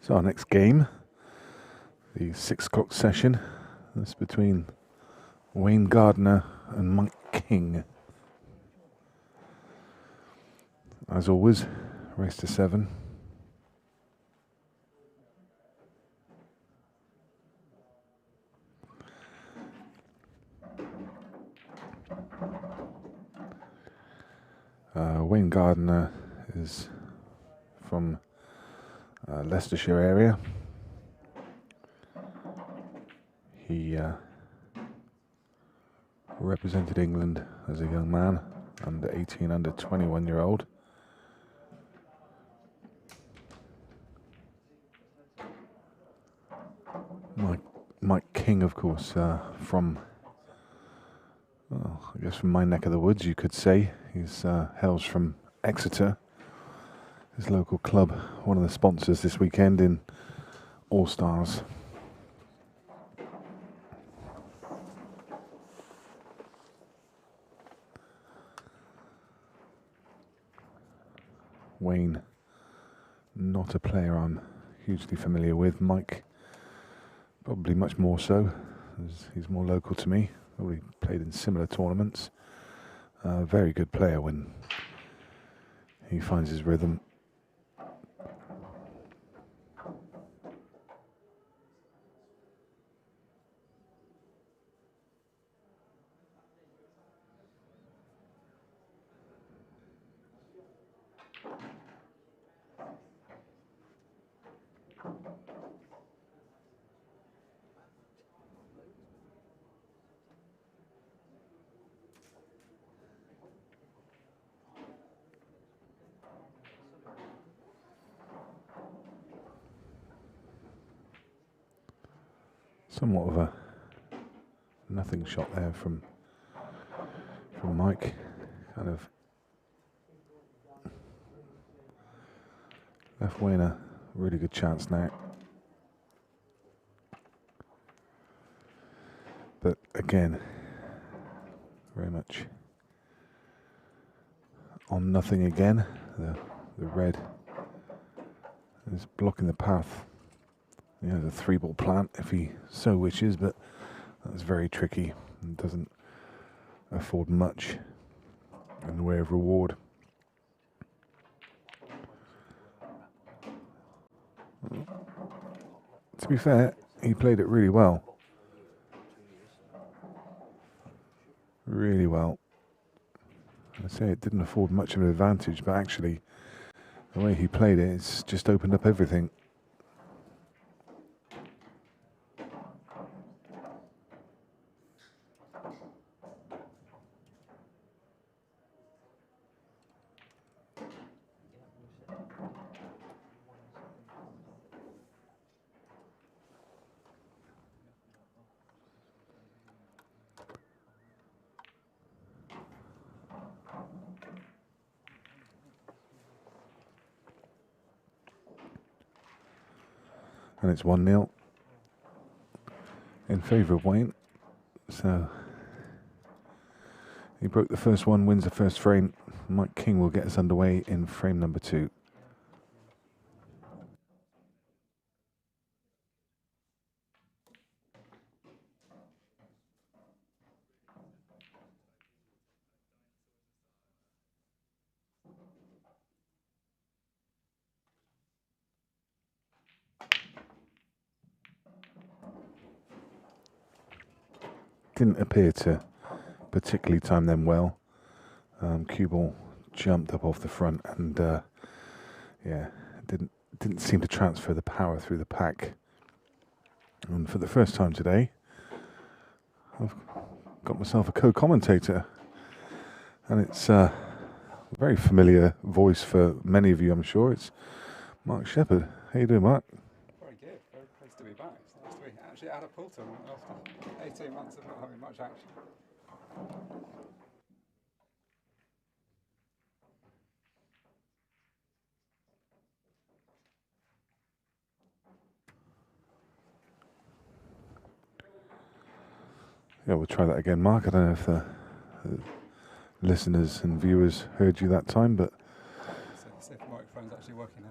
So our next game, the 6 o'clock session, that's between Wayne Gardner and Mike King. As always, race to 7. Wayne Gardner is from Leicestershire area. He represented England as a young man, under 18, under 21-year-old. Mike King, of course, from, well, I guess from my neck of the woods, you could say. He's hails from Exeter, his local club, one of the sponsors this weekend in All Stars. Wayne, not a player I'm hugely familiar with. Mike, probably much more so, as he's more local to me. Probably played in similar tournaments. Very good player when he finds his rhythm. Somewhat of a nothing shot there from Mike. Kind of left Wayne a really good chance now. But again, very much on nothing again. The red is blocking the path. He has a 3-ball plant if he so wishes, but that's very tricky and doesn't afford much in the way of reward. To be fair, he played it really well. Really well. I say it didn't afford much of an advantage, but actually the way he played it, it's just opened up everything. And it's 1-0 in favour of Wayne. So he broke the first one, wins the first frame. Mike King will get us underway in frame number 2. Didn't appear to particularly time them well. Cue ball jumped up off the front and yeah, didn't seem to transfer the power through the pack. And for the first time today, I've got myself a co-commentator, and it's a very familiar voice for many of you, I'm sure. It's Mark Shepherd. How you doing, Mark? Very good. Very pleased to be back. It's nice to be actually out of pool tournament after 18 months of not having much action. Yeah, we'll try that again, Mark. I don't know if the listeners and viewers heard you that time, but See if the microphone's actually working now.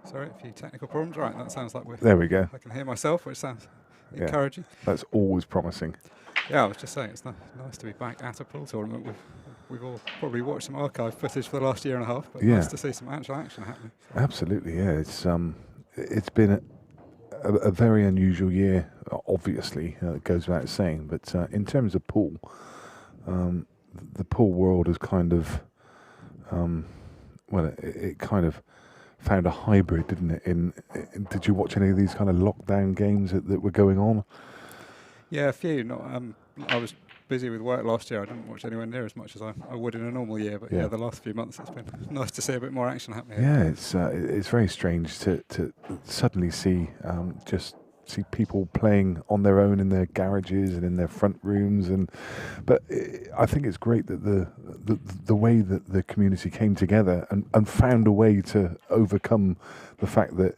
Sorry, a few technical problems. Right, that sounds like There we go. I can hear myself, which sounds Yeah. encouraging. That's always promising. Yeah, I was just saying, it's nice to be back at a pool tournament. We've all probably watched some archive footage for the last year and a half, but Yeah. nice to see some actual action happening. Absolutely, yeah. It's been a very unusual year, obviously, it goes without saying. But in terms of pool, the pool world has kind of, it kind of found a hybrid, didn't it? Did you watch any of these kind of lockdown games that were going on? Yeah, a few. I was busy with work last year. I didn't watch anywhere near as much as I would in a normal year. But yeah, the last few months it's been nice to see a bit more action happening. Yeah, it's very strange to suddenly see people playing on their own in their garages and in their front rooms, but I think it's great that the way that the community came together and found a way to overcome the fact that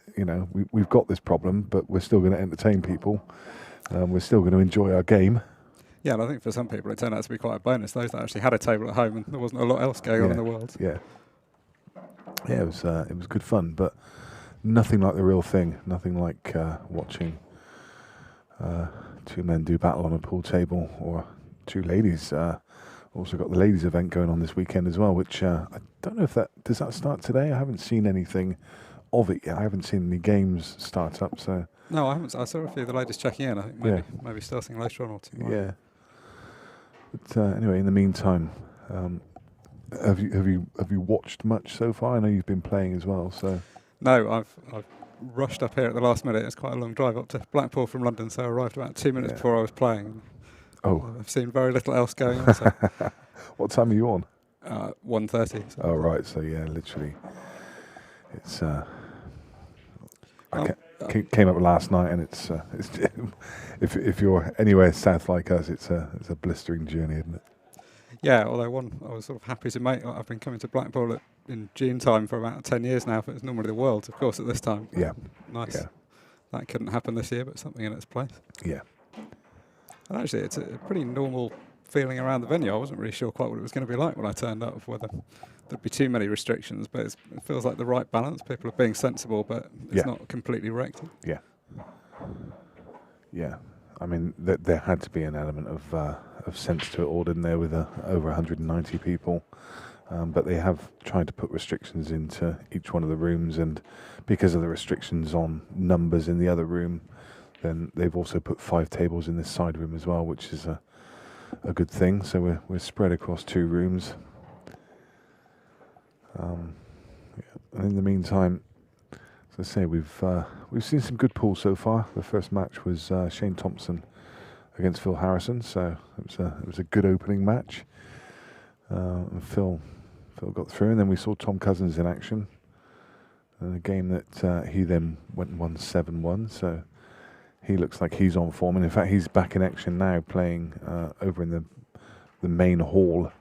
we've got this problem, but we're still going to entertain people. We're still going to enjoy our game. Yeah, and I think for some people it turned out to be quite a bonus. Those that actually had a table at home and there wasn't a lot else going on in the world. Yeah, it was good fun, but nothing like the real thing. Nothing like watching two men do battle on a pool table, or two ladies. Also got the ladies event going on this weekend as well, which I don't know if does that start today. I haven't seen anything of it yet. I haven't seen any games start up. So no, I haven't. I saw a few of the ladies checking in. I think maybe starting later on or tomorrow. Yeah. But anyway, in the meantime, have you watched much so far? I know you've been playing as well. So no, I've rushed up here at the last minute. It's quite a long drive up to Blackpool from London, so I arrived about 2 minutes before I was playing. Oh, I've seen very little else going on. So. What time are you on? 1:30. Oh right, so yeah, literally, it's. Came up last night, and it's if you're anywhere south like us, it's a blistering journey, isn't it? Yeah, although I was sort of happy to make. I've been coming to Blackpool in June time for about 10 years now. But it's normally the Worlds, of course, at this time. Yeah, nice. Yeah. That couldn't happen this year, but something in its place. Yeah. And actually, it's a pretty normal feeling around the venue. I wasn't really sure quite what it was going to be like when I turned up, whether there'd be too many restrictions, but it feels like the right balance. People are being sensible, but it's not completely wrecked. Yeah. Yeah. I mean, there had to be an element of sense to it all, didn't there, with over 190 people. But they have tried to put restrictions into each one of the rooms, and because of the restrictions on numbers in the other room, then they've also put 5 tables in this side room as well, which is a good thing. So we're spread across 2 rooms. And in the meantime, as I say, we've seen some good pools so far. The first match was Shane Thompson against Phil Harrison, so it was a good opening match. And Phil got through, and then we saw Tom Cousins in action in a game that he then went and won 7-1. So he looks like he's on form, and in fact he's back in action now, playing over in the main hall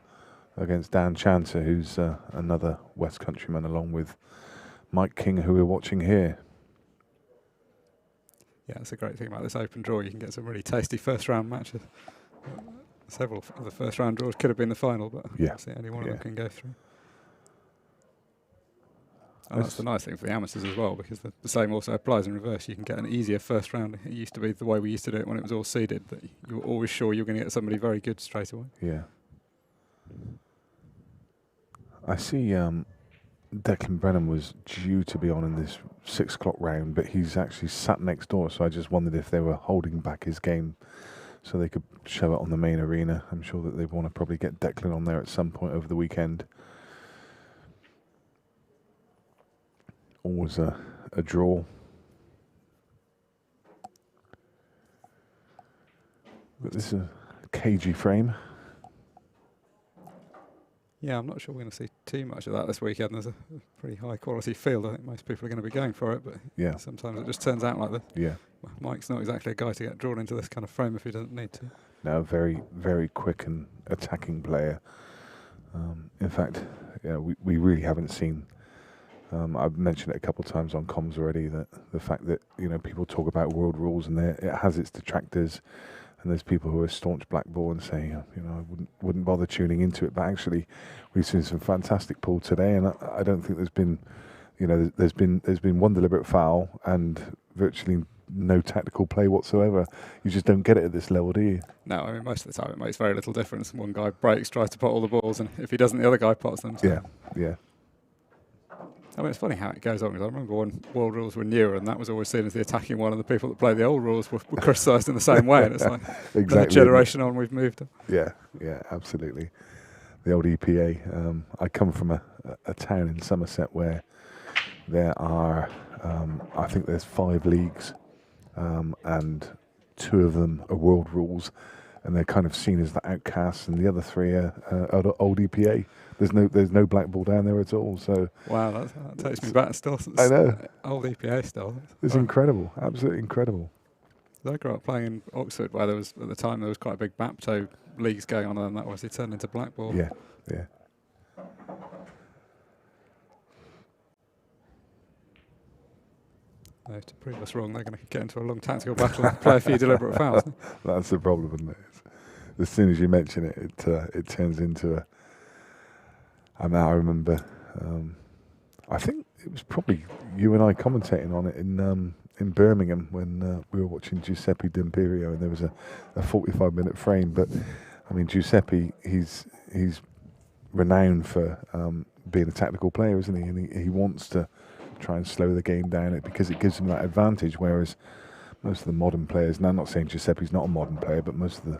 against Dan Chanter, who's another West Countryman, along with Mike King, who we're watching here. Yeah, it's a great thing about this open draw. You can get some really tasty first round matches. Several of the first round draws could have been the final, but obviously only one of them can go through. And that's the nice thing for the amateurs as well, because the same also applies in reverse. You can get an easier first round. It used to be the way we used to do it when it was all seeded, that you were always sure you were going to get somebody very good straight away. Yeah. I see Declan Brennan was due to be on in this 6 o'clock round, but he's actually sat next door, so I just wondered if they were holding back his game so they could show it on the main arena. I'm sure that they want to probably get Declan on there at some point over the weekend. Always a draw. But this is a cagey frame. Yeah, I'm not sure we're going to see too much of that this weekend. There's a pretty high quality field. I think most people are going to be going for it, but sometimes it just turns out like this. Yeah. Mike's not exactly a guy to get drawn into this kind of frame if he doesn't need to. No, very, very quick and attacking player. In fact, we really haven't seen. I've mentioned it a couple of times on comms already, that the fact that people talk about world rules and it has its detractors, and there's people who are staunch blackball and say, I wouldn't bother tuning into it. But actually, we've seen some fantastic pool today, and I don't think there's you know, there's been one deliberate foul and virtually no tactical play whatsoever. You just don't get it at this level, do you? No, I mean, most of the time it makes very little difference. One guy breaks, tries to pot all the balls, and if he doesn't, the other guy pots them. So. Yeah. I mean, it's funny how it goes on, because I remember when world rules were newer, and that was always seen as the attacking one, and the people that play the old rules were criticised in the same way. And it's like, another generation on, we've moved. Yeah, absolutely. The old EPA. I come from a town in Somerset where there are, I think there's 5 leagues, and 2 of them are world rules, and they're kind of seen as the outcasts, and the other 3 are old EPA. There's no black ball down there at all. So wow, that takes me back still. I know. Old EPA still. It's incredible, absolutely incredible. I grew up playing in Oxford, where there was at the time there was quite a big BAPTO leagues going on, and that was it turned into black ball. Yeah. No, to prove us wrong, they're going to get into a long tactical battle and play a few deliberate fouls. That's the problem, isn't it? As soon as you mention it, it turns into a. I remember. I think it was probably you and I commentating on it in Birmingham when we were watching Giuseppe D'Imperio, and there was a 45-minute frame. But I mean, Giuseppe, he's renowned for being a tactical player, isn't he? And he wants to try and slow the game down because it gives him that advantage. Whereas most of the modern players, now I'm not saying Giuseppe's not a modern player, but most of the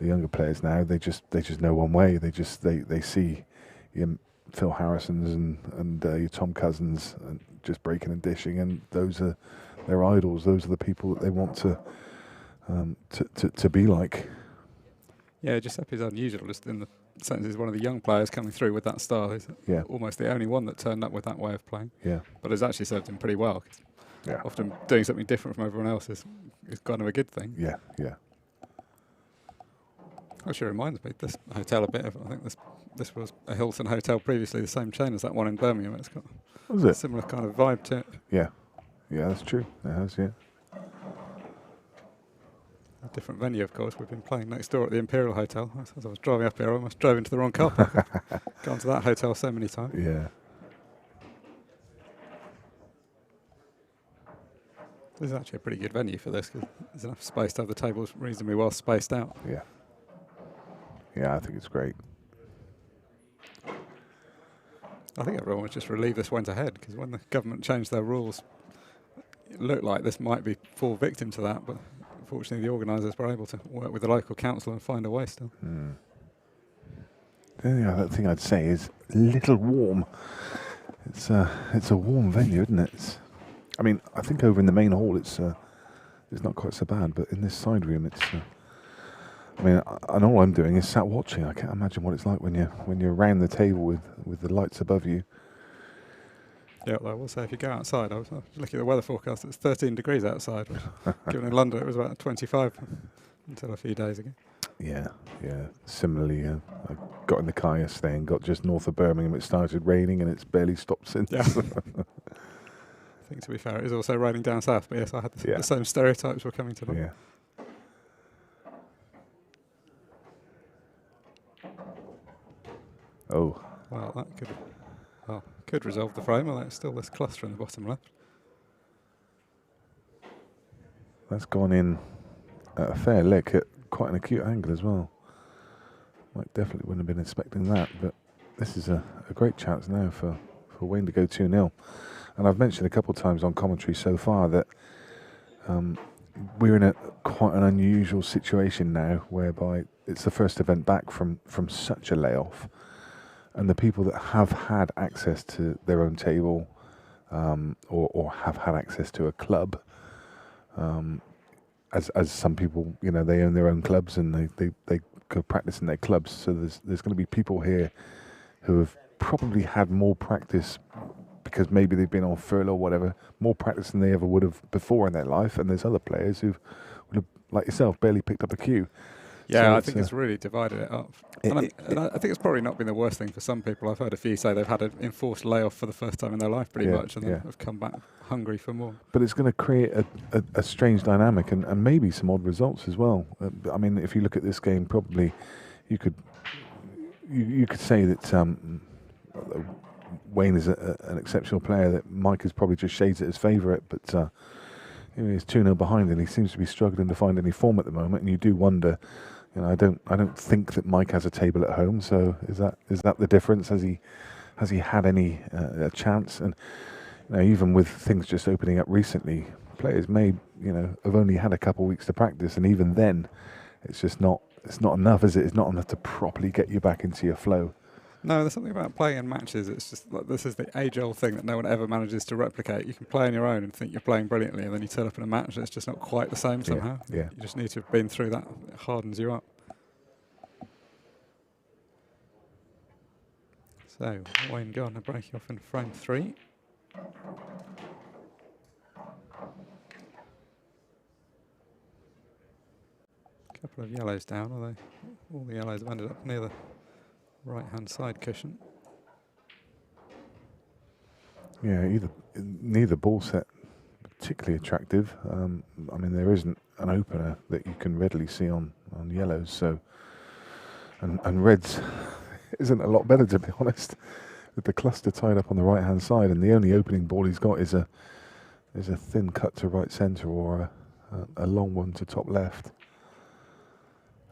younger players now, they just know one way. They see Phil Harrisons and your Tom Cousins and just breaking and dishing, and those are their idols. Those are the people that they want to be like. Yeah, Giuseppe's unusual just in the sense he's one of the young players coming through with that style. He's almost the only one that turned up with that way of playing. Yeah, but it's actually served him pretty well. Yeah, often doing something different from everyone else is kind of a good thing. Yeah. Actually reminds me, this hotel a bit of, I think this was a Hilton hotel previously, the same chain as that one in Birmingham. It's got a similar kind of vibe to it. Yeah, that's true. It has, yeah. A different venue, of course. We've been playing next door at the Imperial Hotel. As I was driving up here, I almost drove into the wrong car park. Gone to that hotel so many times. Yeah. This is actually a pretty good venue for this, because there's enough space to have the tables reasonably well spaced out. Yeah, I think it's great. I think everyone was just relieved this went ahead, because when the government changed their rules, it looked like this might be fall victim to that, but unfortunately the organisers were able to work with the local council and find a way still. The only other thing I'd say is a little warm. It's a warm venue, isn't it? I mean, I think over in the main hall it's not quite so bad, but in this side room it's. I mean, and all I'm doing is sat watching. I can't imagine what it's like when you're around the table with the lights above you. Yeah, well, I will say if you go outside, I was looking at the weather forecast. It's 13 degrees outside. Given in London, it was about 25 until a few days ago. Yeah. Similarly, I got in the car yesterday and got just north of Birmingham. It started raining and it's barely stopped since. Yeah. I think, to be fair, it is also raining down south. But yes, I had the same stereotypes were coming to them. Yeah. Oh. Well, that could resolve the frame, although it's still this cluster in the bottom left. That's gone in at a fair lick at quite an acute angle as well. Mike definitely wouldn't have been expecting that, but this is a great chance now for Wayne to go 2-0. And I've mentioned a couple of times on commentary so far that we're in quite an unusual situation now, whereby it's the first event back from such a layoff. And the people that have had access to their own table or have had access to a club, as some people, they own their own clubs and they go practice in their clubs. So there's going to be people here who have probably had more practice because maybe they've been on furlough or whatever, more practice than they ever would have before in their life. And there's other players who would have, like yourself, barely picked up a cue. Yeah, so I think it's really divided it up. And I think it's probably not been the worst thing for some people. I've heard a few say they've had an enforced layoff for the first time in their life pretty much, and have come back hungry for more. But it's going to create a strange dynamic and maybe some odd results as well. I mean, if you look at this game, probably you could say that Wayne is an exceptional player that Mike has probably just shades it as favourite, but he's 2-0 behind and he seems to be struggling to find any form at the moment. And you do wonder, I don't think that Mike has a table at home. So is that the difference? Has he had any a chance? And even with things just opening up recently, players may have only had a couple of weeks to practice, and even then, it's not enough, is it? It's not enough to properly get you back into your flow. No, there's something about playing in matches. It's just like this is the age-old thing that no one ever manages to replicate. You can play on your own and think you're playing brilliantly, and then you turn up in a match and it's just not quite the same somehow. Yeah. You just need to have been through that. It hardens you up. So, Wayne Gardner breaking off in frame 3. Couple of yellows down, although all the yellows have ended up near the right-hand side cushion. Yeah, neither ball set particularly attractive. I mean, there isn't an opener that you can readily see on yellows, so and reds isn't a lot better, to be honest, with the cluster tied up on the right-hand side, and the only opening ball he's got is a thin cut to right centre or a long one to top left.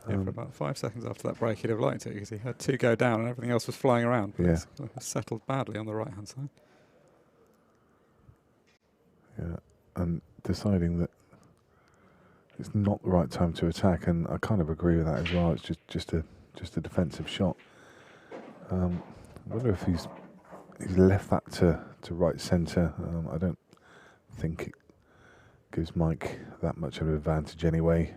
Yeah, for about 5 seconds after that break, he'd have liked it because he had 2 go down and everything else was flying around. But it's settled badly on the right-hand side. Yeah, and deciding that it's not the right time to attack, and I kind of agree with that as well. It's just a defensive shot. I wonder if he's left that to right centre. I don't think it gives Mike that much of an advantage anyway.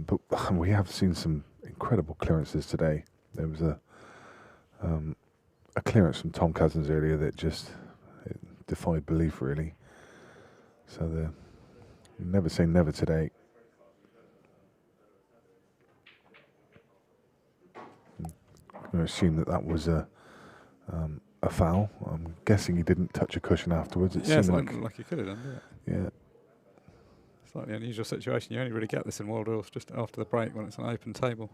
But we have seen some incredible clearances today. There was a clearance from Tom Cousins earlier that just defied belief, really. So you never say never today. I'm going to assume that was a foul. I'm guessing he didn't touch a cushion afterwards. It seemed like he could have done, didn't it? Yeah. Slightly unusual situation. You only really get this in World Rules just after the break when it's an open table.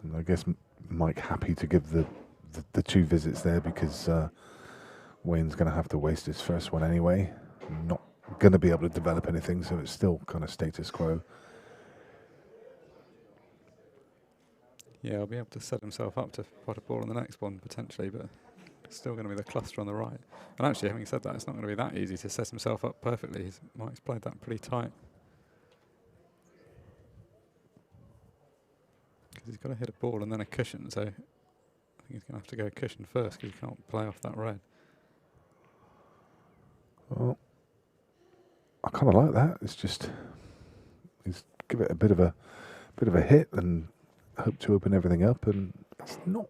And I guess Mike happy to give the 2 visits there because Wayne's going to have to waste his first one anyway. Not going to be able to develop anything, so it's still kind of status quo. Yeah, he'll be able to set himself up to pot a ball on the next one potentially, but it's still going to be the cluster on the right. And actually, having said that, it's not going to be that easy to set himself up perfectly. Mike's played that pretty tight. Because he's got to hit a ball and then a cushion, so I think he's going to have to go cushion first because he can't play off that red. Well, I kind of like that. It's just he's give it a bit of a hit and hope to open everything up, and it's not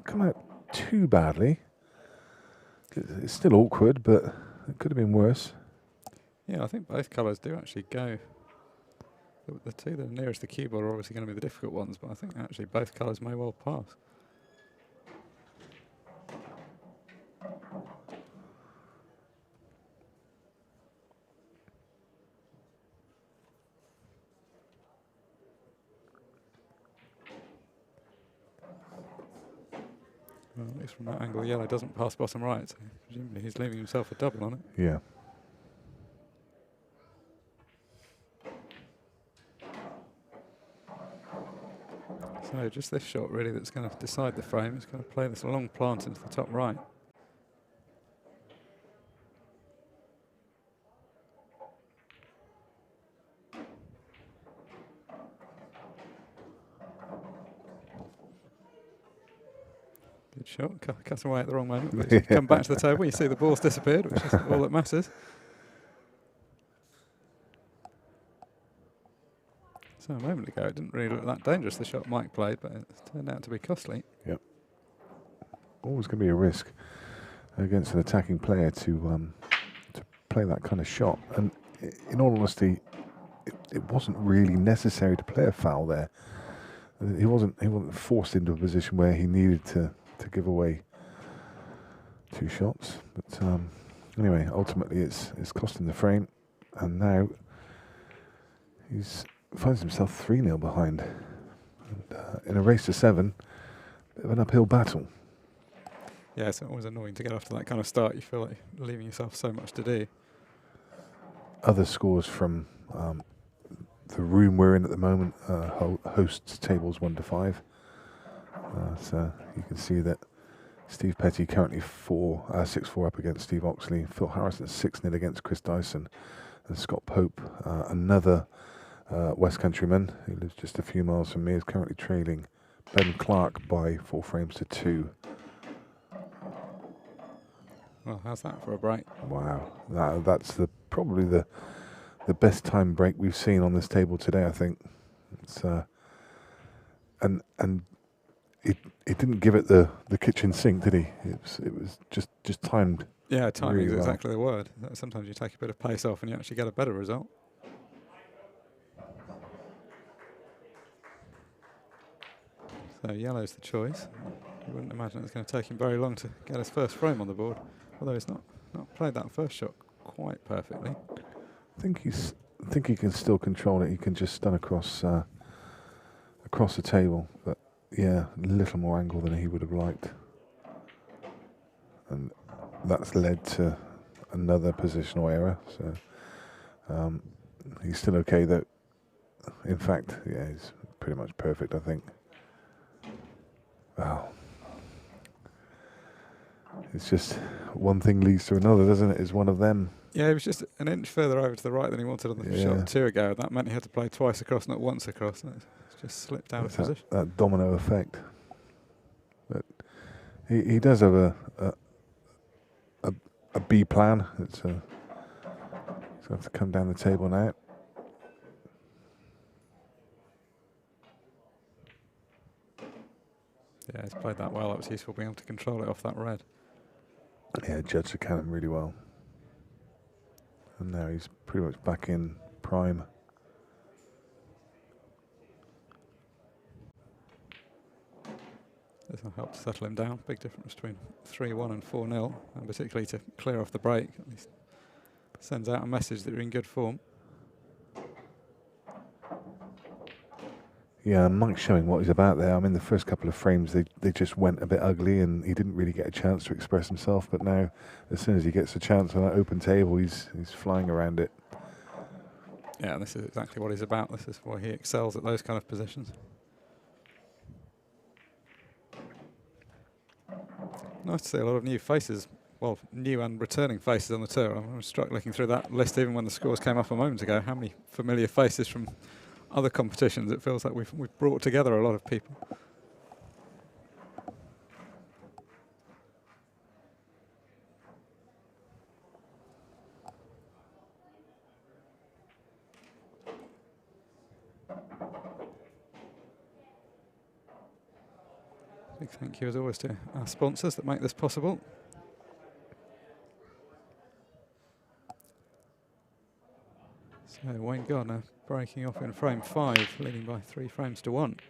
come out too badly. It's still awkward, but it could have been worse. Yeah, I think both colours do actually go. The 2 that are nearest the cue ball are obviously going to be the difficult ones, but I think actually both colours may well pass. Well, at least from that angle, yellow doesn't pass bottom right, so presumably he's leaving himself a double on it. Yeah. So just this shot really that's going to decide the frame. It's going to play this long plant into the top right. Good shot, cut away at the wrong moment, but you come back to the table, you see the ball's disappeared, which is all that matters. So a moment ago it didn't really look that dangerous, the shot Mike played, but it turned out to be costly. Yep. Always going to be a risk against an attacking player to play that kind of shot. And in all honesty, it wasn't really necessary to play a foul there. He wasn't forced into a position where he needed to give away 2 shots. But anyway, ultimately it's costing the frame, and now he finds himself 3-0 behind. And, in a race to 7, bit of an uphill battle. Yeah, it's always annoying to get off to that kind of start. You feel like you're leaving yourself so much to do. Other scores from the room we're in at the moment, hosts tables 1 to 5. So you can see that Steve Petty currently 6-4 up against Steve Oxley. Phil Harrison 6-0 against Chris Dyson. And Scott Pope, another West Countryman who lives just a few miles from me, is currently trailing Ben Clark by 4 frames to 2. Well, how's that for a break? Wow, that's probably the best time break we've seen on this table today. I think it's and it didn't give it the kitchen sink, did he? It was just timed. Yeah, timing really is well. exactly the word. Sometimes you take a bit of pace off and you actually get a better result. So yellow's the choice. You wouldn't imagine it's going to take him very long to get his first frame on the board, although he's not played that first shot quite perfectly. I think he can still control it. He can just stun across the table, but yeah, a little more angle than he would have liked, and that's led to another positional error. So he's still okay though. In fact, yeah, he's pretty much perfect, I think. Wow. It's just one thing leads to another, doesn't it? It's one of them. Yeah, he was just an inch further over to the right than he wanted on the shot 2 ago. That meant he had to play twice across, not once across. It's just slipped out of position. That domino effect. But he does have a B plan. It's going to have to come down the table now. Yeah, he's played that well. That was useful being able to control it off that red. Yeah, judged the cannon really well. And now he's pretty much back in prime. This will help to settle him down. Big difference between 3-1 and 4-0, and particularly to clear off the break. At least sends out a message that you're in good form. Yeah, Mike's showing what he's about there. I mean, the first couple of frames, they just went a bit ugly and he didn't really get a chance to express himself. But now, as soon as he gets a chance on that open table, he's flying around it. Yeah, and this is exactly what he's about. This is why he excels at those kind of positions. Nice to see a lot of new faces, well, new and returning faces on the tour. I was struck looking through that list even when the scores came up a moment ago. How many familiar faces from other competitions. It feels like we've brought together a lot of people. Big thank you as always to our sponsors that make this possible. So Wayne Gardner breaking off in frame 5, leading by 3 frames to 1.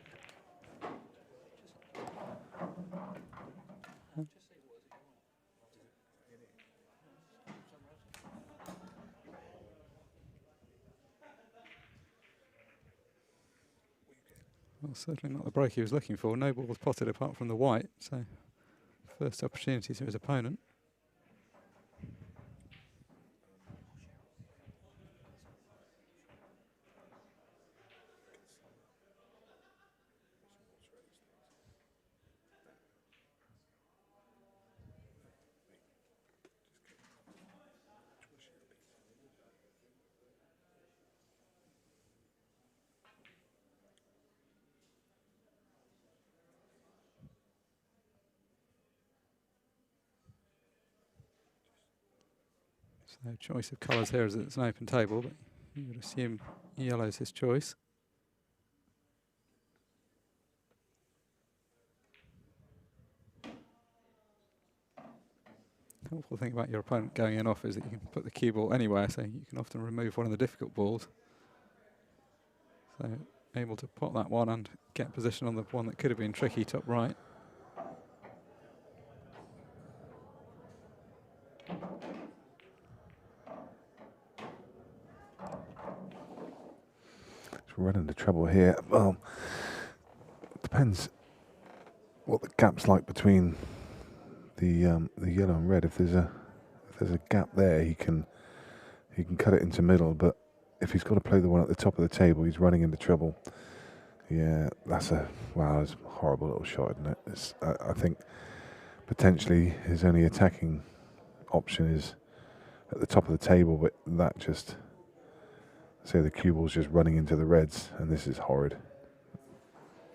Well, certainly not the break he was looking for. No ball was potted apart from the white, so first opportunity to his opponent. So choice of colours here as it's an open table, but you would assume yellow's his choice. The helpful thing about your opponent going in off is that you can put the cue ball anywhere, so you can often remove one of the difficult balls. So able to pot that one and get position on the one that could have been tricky top right. Run into trouble here. Well, depends what the gap's like between the yellow and red. If there's a gap there, he can cut it into middle. But if he's got to play the one at the top of the table, he's running into trouble. Yeah, that's a horrible little shot, isn't it? I think potentially his only attacking option is at the top of the table, but that just, say the cue ball's just running into the reds, and this is horrid.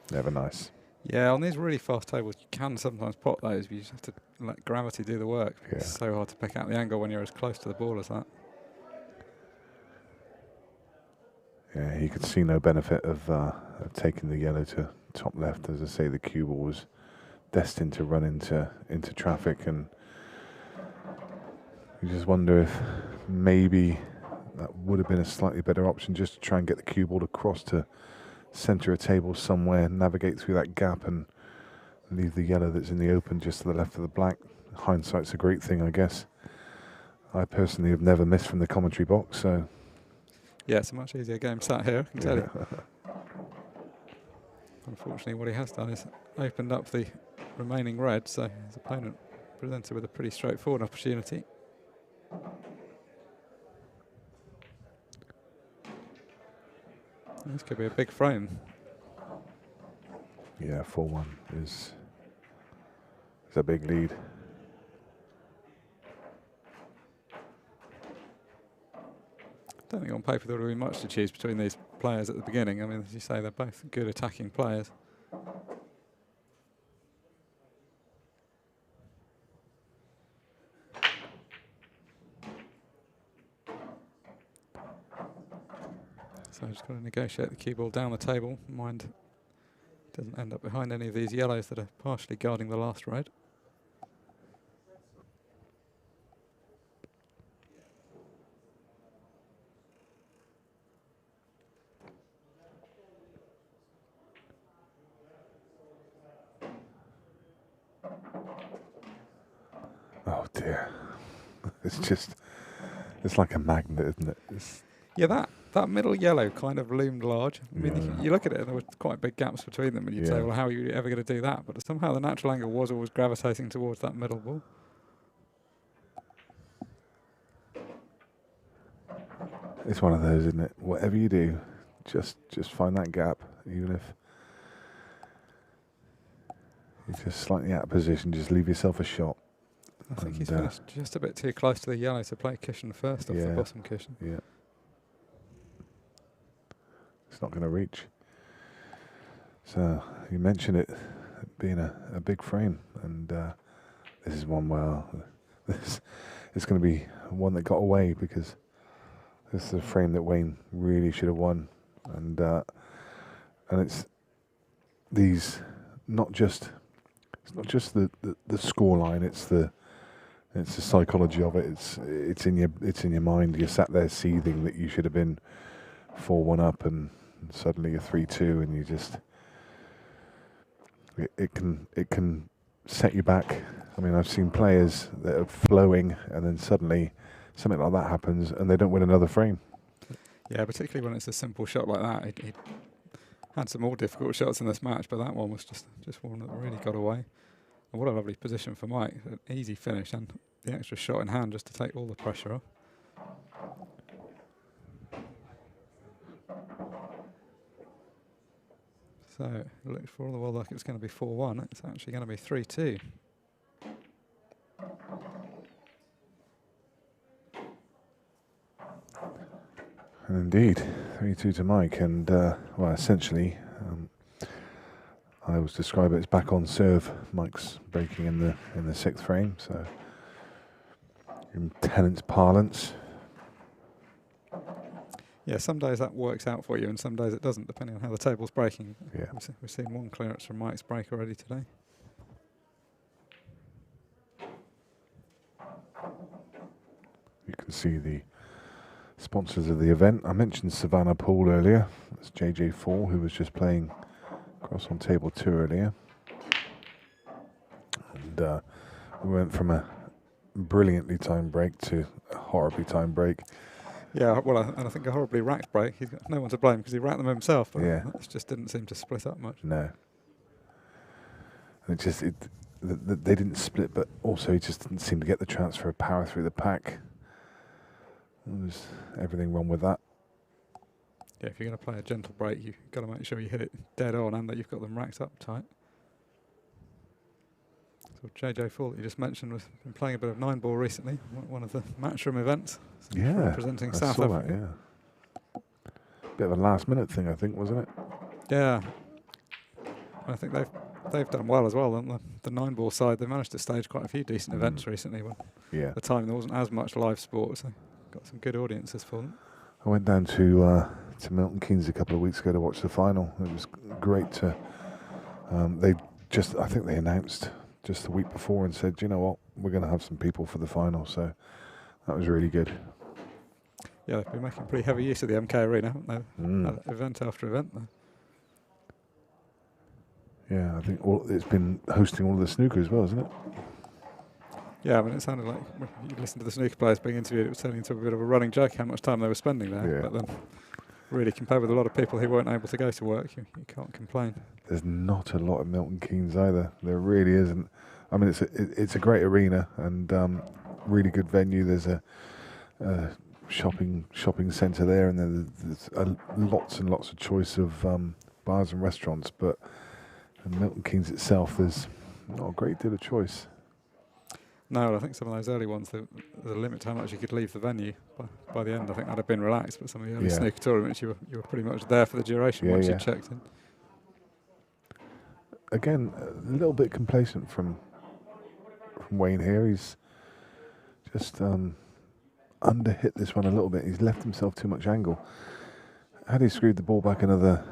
Never nice. Yeah, on these really fast tables, you can sometimes pot those, but you just have to let gravity do the work. Yeah. It's so hard to pick out the angle when you're as close to the ball as that. Yeah, he could see no benefit of taking the yellow to top left. As I say, the cue ball was destined to run into traffic, and you just wonder if maybe that would have been a slightly better option, just to try and get the cue ball across to centre a table somewhere, navigate through that gap and leave the yellow that's in the open just to the left of the black. Hindsight's a great thing, I guess. I personally have never missed from the commentary box, so... Yeah, it's a much easier game sat here, I can tell you. Unfortunately, what he has done is opened up the remaining red, so his opponent presented with a pretty straightforward opportunity. This could be a big frame. Yeah, 4-1 is a big lead. I don't think on paper there would be much to choose between these players at the beginning. I mean, as you say, they're both good attacking players. So just got to negotiate the cue ball down the table. Mind doesn't end up behind any of these yellows that are partially guarding the last red. Oh dear. It's like a magnet, isn't it? Yeah, that middle yellow kind of loomed large. I mean, you look at it and there were quite big gaps between them, and you'd say, well, how are you ever going to do that? But somehow the natural angle was always gravitating towards that middle ball. It's one of those, isn't it? Whatever you do, just find that gap, even if you're just slightly out of position, just leave yourself a shot. I think he's finished just a bit too close to the yellow to play cushion first off the bottom cushion. Yeah. It's not going to reach. So you mentioned it being a big frame, and this is one where it's going to be one that got away, because this is a frame that Wayne really should have won, and it's these not just the score line, it's the psychology of it. It's in your mind. You're sat there seething that you should have been 4-1 up, and suddenly you're 3-2, and you just it can set you back. I mean, I've seen players that are flowing, and then suddenly something like that happens, and they don't win another frame. Yeah, particularly when it's a simple shot like that. He had some more difficult shots in this match, but that one was just one that really got away. And what a lovely position for Mike. An easy finish and the extra shot in hand just to take all the pressure off. So it looks for all the world like it's going to be 4-1. It's actually going to be 3-2. And indeed, 3-2 to Mike, and well, essentially, I always describe it as back on serve. Mike's breaking in the sixth frame, so in tenants parlance. Yeah, some days that works out for you, and some days it doesn't, depending on how the table's breaking. Yeah, we've seen one clearance from Mike's break already today. You can see the sponsors of the event. I mentioned Savannah Pool earlier. That's JJ4, who was just playing across on table 2 earlier. And we went from a brilliantly timed break to a horribly timed break. Yeah, well, and I think a horribly racked break. He's got no one to blame because he racked them himself, but Yeah. that just didn't seem to split up much. No. And they didn't split, but also he just didn't seem to get the transfer of power through the pack. There's everything wrong with that. Yeah, if you're going to play a gentle break, you've got to make sure you hit it dead on and that you've got them racked up tight. So JJ Fall, that you just mentioned, was been playing a bit of 9-ball recently, one of the matchroom events. Yeah, representing I South saw Africa. that, yeah. Bit of a last-minute thing, I think, wasn't it? Yeah. I think they've done well as well. The 9-ball side, they managed to stage quite a few decent events recently. When Yeah. at the time there wasn't as much live sport, so got some good audiences for them. I went down to Milton Keynes a couple of weeks ago to watch the final. It was great to. I think they announced just the week before and said, you know what, we're going to have some people for the final. So that was really good. Yeah, they've been making pretty heavy use of the MK Arena, haven't they? Event after event there. Yeah, I think it's been hosting all of the snooker as well, isn't it? Yeah, I mean, it sounded like, when you listen to the snooker players being interviewed, it was turning into a bit of a running joke how much time they were spending there. Yeah. But then, really, compared with a lot of people who weren't able to go to work, you can't complain. There's not a lot of Milton Keynes either. There really isn't. I mean, it's a great arena and really good venue. There's a shopping centre there, and then there's lots and lots of choice of bars and restaurants. But in Milton Keynes itself, there's not a great deal of choice. No, I think some of those early ones, there's a limit to how much you could leave the venue. By the end, I think that'd have been relaxed. But some of the early snooker tournaments, you were pretty much there for the duration once you checked in. Again, a little bit complacent from Wayne here. He's just underhit this one a little bit. He's left himself too much angle. Had he screwed the ball back another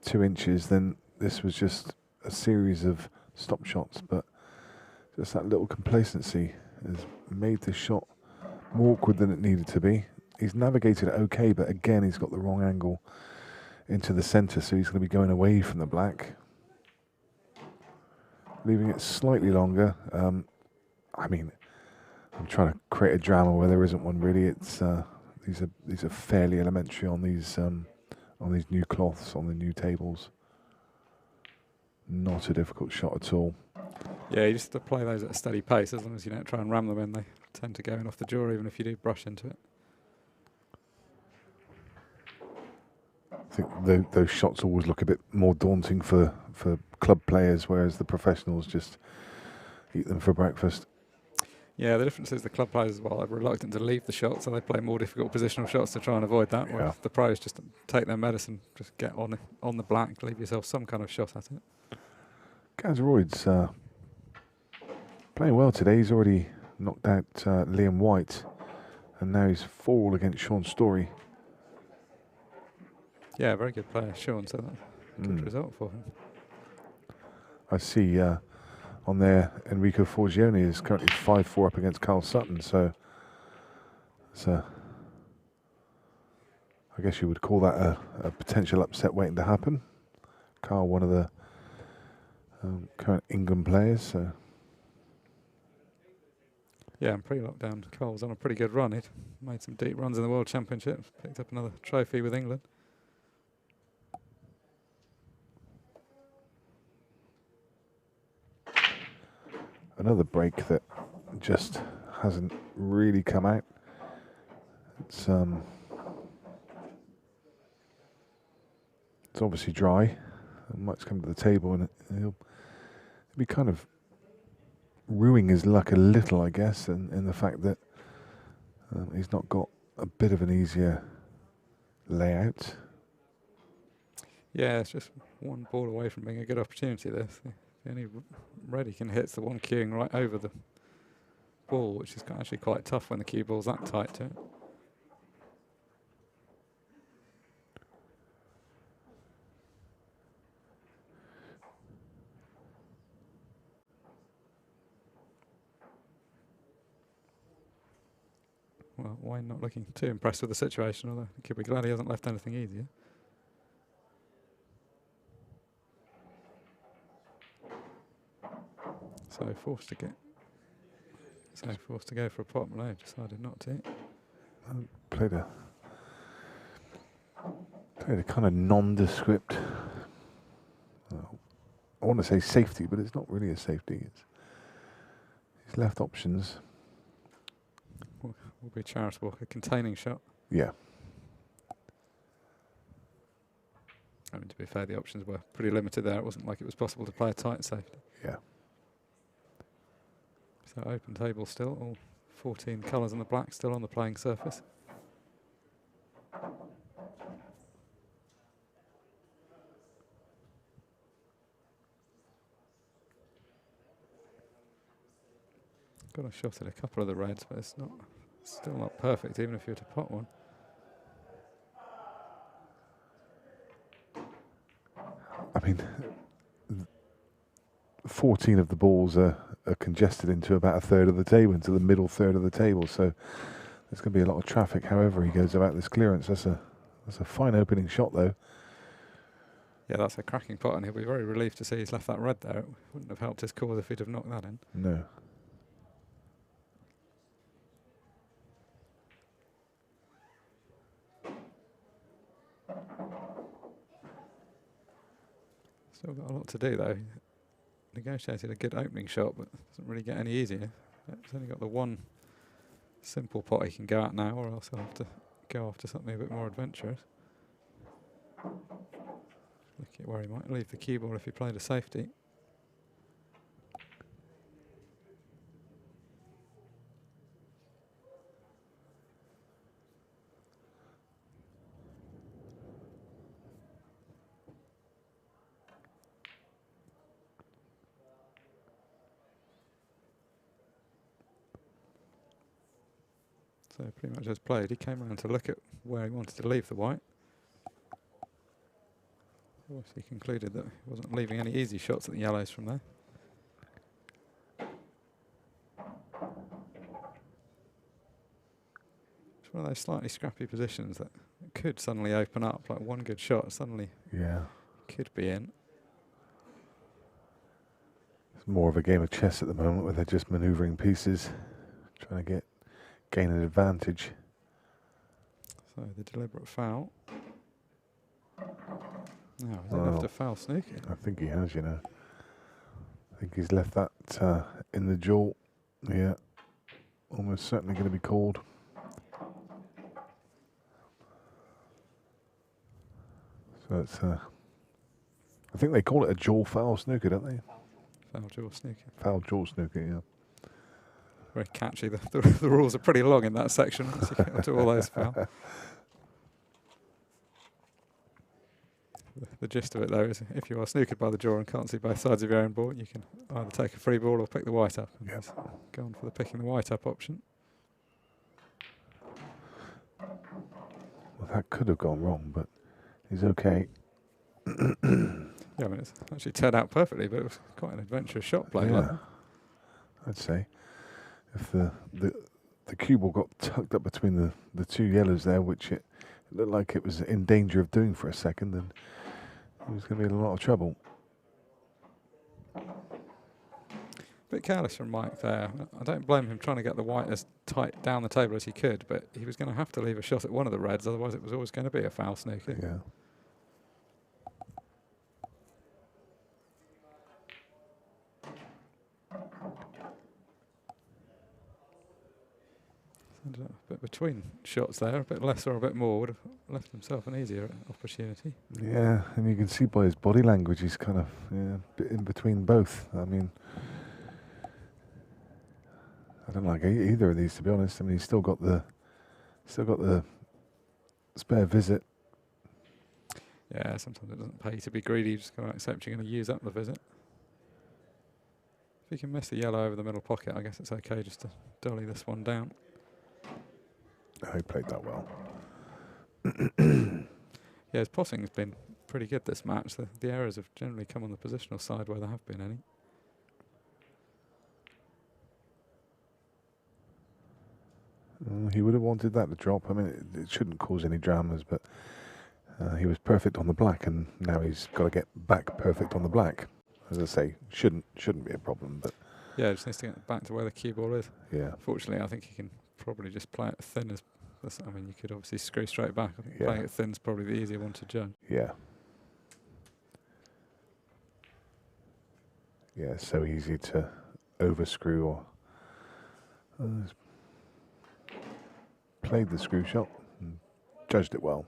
2 inches, then this was just a series of stop shots. But just that little complacency has made the shot more awkward than it needed to be. He's navigated it okay, but again, he's got the wrong angle into the centre, so he's going to be going away from the black. Leaving it slightly longer. I mean, I'm trying to create a drama where there isn't one really. It's these are fairly elementary on these new cloths, on the new tables. Not a difficult shot at all. Yeah, you just have to play those at a steady pace. As long as you don't try and ram them in, they tend to go in off the jaw, even if you do brush into it. I think those shots always look a bit more daunting for club players, whereas the professionals just eat them for breakfast. Yeah, the difference is the club players as well are reluctant to leave the shot, so they play more difficult positional shots to try and avoid that. Whereas the pros just take their medicine, just get on the black, leave yourself some kind of shot at it. Gazeroid's playing well today. He's already knocked out Liam White, and now he's 4-all against Sean Story. Yeah, very good player, Sean, so that's a good result for him. I see on there Enrico Forgione is currently 5-4 up against Carl Sutton, so I guess you would call that a potential upset waiting to happen. Carl, one of the current England players, so. Yeah, and pre-lockdown, Carl was on a pretty good run. He'd made some deep runs in the World Championships, picked up another trophy with England. Another break that just hasn't really come out. It's obviously dry. Mike's come to the table and he'll be kind of ruining his luck a little, I guess, in the fact that he's not got a bit of an easier layout. Yeah, it's just one ball away from being a good opportunity there. The only red he can hit's the one queuing right over the ball, which is actually quite tough when the cue ball's that tight to it. Well, Wayne not looking too impressed with the situation, although he could be glad he hasn't left anything easier. So forced to go for a pot, but no, decided not to. Played a kind of nondescript want to say safety, but it's not really a safety. It's his left options. Will be charitable, a containing shot. Yeah. I mean, to be fair, the options were pretty limited there. It wasn't like it was possible to play a tight safety. Yeah. So open table still, all 14 colours on the black still on the playing surface. Got a shot at a couple of the reds, but it's still not perfect, even if you were to pot one. I mean, 14 of the balls are congested into about a third of the table, into the middle third of the table. So there's going to be a lot of traffic. However, he goes about this clearance. That's a fine opening shot, though. Yeah, that's a cracking pot, and he'll be very relieved to see he's left that red there. It wouldn't have helped his cause if he'd have knocked that in. No. Still got a lot to do, though. Negotiated a good opening shot, but doesn't really get any easier. He's only got the one simple pot he can go at now, or else he'll have to go after something a bit more adventurous. Look at where he might leave the cue ball if he played a safety. So pretty much as played, he came around to look at where he wanted to leave the white. Obviously concluded that he wasn't leaving any easy shots at the yellows from there. It's one of those slightly scrappy positions that could suddenly open up, like one good shot suddenly could be in. It's more of a game of chess at the moment where they're just manoeuvring pieces, trying to gain an advantage. So the deliberate foul. No, he's left a foul snooker. I think he has, you know. I think he's left that in the jaw. Yeah, almost certainly going to be called. So it's, I think they call it a jaw foul snooker, don't they? Foul jaw snooker. Foul jaw snooker, yeah. Very catchy. The rules are pretty long in that section, once you get onto all those foul. The gist of it, though, is if you are snookered by the jaw and can't see both sides of your own board, you can either take a free ball or pick the white up. And just go on for the picking the white up option. Well, that could have gone wrong, but he's okay. Yeah, I mean, it's actually turned out perfectly, but it was quite an adventurous shot play. Yeah, like that. I'd say. If the cue ball got tucked up between the two yellows there, which it looked like it was in danger of doing for a second, then he was going to be in a lot of trouble. Bit careless from Mike there. I don't blame him trying to get the white as tight down the table as he could, but he was going to have to leave a shot at one of the reds, otherwise it was always going to be a foul snooker. Yeah. Ended up a bit between shots there, a bit less or a bit more, would have left himself an easier opportunity. Yeah, and you can see by his body language he's kind of a bit in between both. I mean, I don't like either of these, to be honest. I mean, he's still got the spare visit. Yeah, sometimes it doesn't pay to be greedy. You just got to accept you're going to use up the visit. If you can miss the yellow over the middle pocket, I guess it's okay just to dolly this one down. Oh, he played that well. Yeah, his potting's been pretty good this match. The errors have generally come on the positional side where there have been any. He would have wanted that to drop. I mean, it shouldn't cause any dramas, but he was perfect on the black, and now he's got to get back perfect on the black. As I say, shouldn't be a problem, but yeah, just needs to get back to where the cue ball is. Yeah. Fortunately, I think he can probably just play it thin as. I mean, you could obviously screw straight back. I think playing it thin's probably the easier one to judge. Yeah. yeah, it's so easy to overscrew or played the screw shot and judged it well.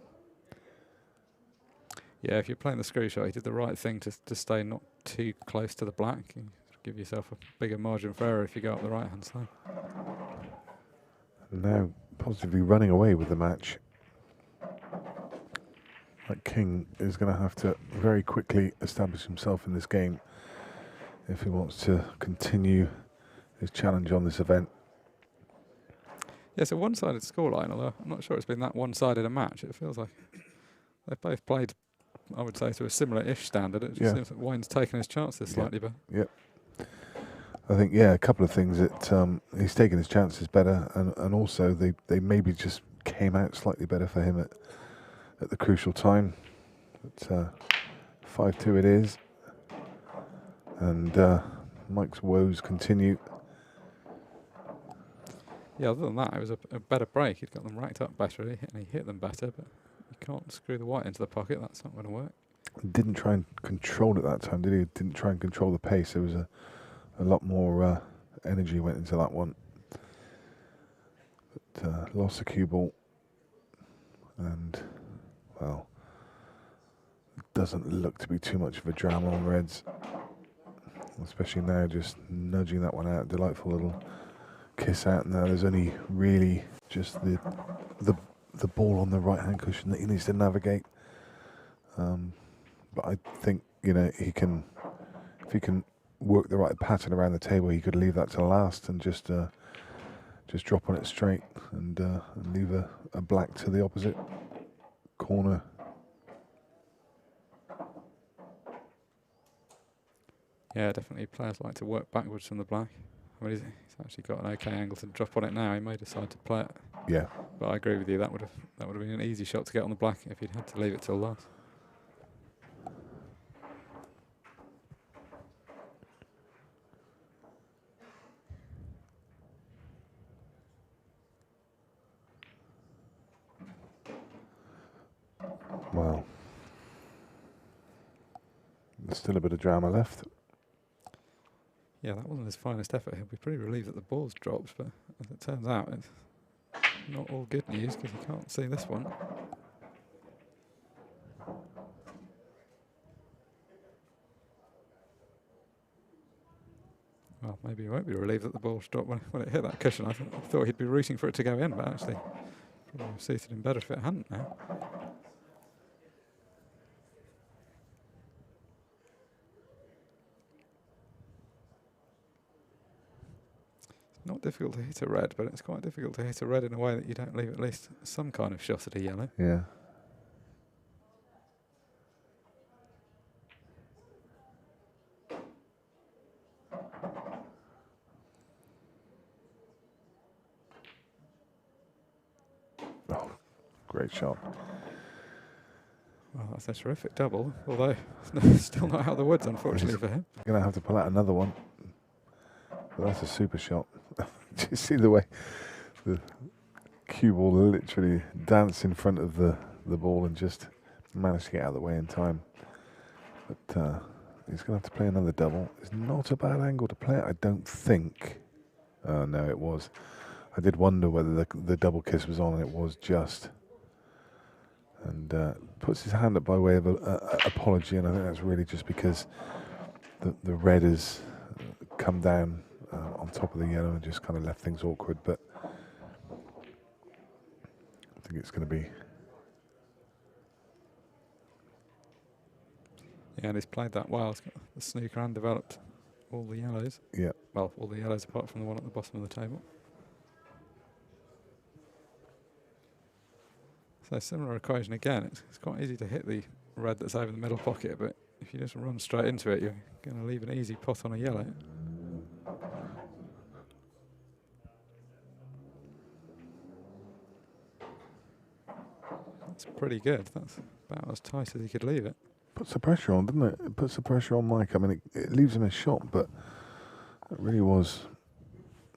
Yeah, if you're playing the screw shot, he did the right thing to stay not too close to the black. You give yourself a bigger margin for error if you go up the right-hand side. And now positively running away with the match. That king is going to have to very quickly establish himself in this game if he wants to continue his challenge on this event. Yeah, it's a one-sided scoreline, although I'm not sure it's been that one-sided a match. It feels like they've both played, I would say, to a similar-ish standard. It just seems that Wine's taken his chances slightly better. Yep. I think, yeah, a couple of things that he's taken his chances better, and also they maybe just came out slightly better for him at the crucial time. But 5-2 it is, and Mike's woes continue. Yeah, other than that, it was a better break. He'd got them racked up better, and he hit them better, but you can't screw the white into the pocket. That's not going to work. Didn't try and control it that time, did he? Didn't try and control the pace. There was a lot more energy went into that one. But lost the cue ball, and, well, it doesn't look to be too much of a drama on Reds, especially now just nudging that one out. Delightful little kiss out. Now there's only really just the ball on the right hand cushion that he needs to navigate. But I think, you know, he can, if he can work the right pattern around the table, he could leave that to last and just drop on it straight and leave a black to the opposite corner. Yeah, definitely players like to work backwards from the black. I mean, he's actually got an okay angle to drop on it now. He may decide to play it. Yeah. But I agree with you. That would have been an easy shot to get on the black if he'd had to leave it till last. Well, there's still a bit of drama left. Yeah, that wasn't his finest effort. He'll be pretty relieved that the ball's dropped, but as it turns out, it's not all good news because you can't see this one. Well, maybe he won't be relieved that the ball's dropped when it hit that cushion. I thought he'd be rooting for it to go in, but actually probably suited him better if it hadn't now. Not difficult to hit a red, but it's quite difficult to hit a red in a way that you don't leave at least some kind of shot at a yellow. Yeah. Oh, great shot. Well, that's a terrific double, although still not out of the woods, unfortunately for him. Going to have to pull out another one. But that's a super shot. Do you see the way the cue ball literally danced in front of the ball and just managed to get out of the way in time? But he's going to have to play another double. It's not a bad angle to play it, I don't think. No, it was. I did wonder whether the double kiss was on, and it was just. And puts his hand up by way of a apology, and I think that's really just because the red has come down on top of the yellow and just kind of left things awkward. But I think it's going to be. Yeah, and he's played that well. He's got the snooker and developed all the yellows. Yeah. Well, all the yellows apart from the one at the bottom of the table. So similar equation again. It's quite easy to hit the red that's over the middle pocket, but if you just run straight into it, you're going to leave an easy pot on a yellow. That's pretty good. That's about as tight as he could leave it. Puts the pressure on, doesn't it? It puts the pressure on Mike. I mean, it leaves him a shot, but it really was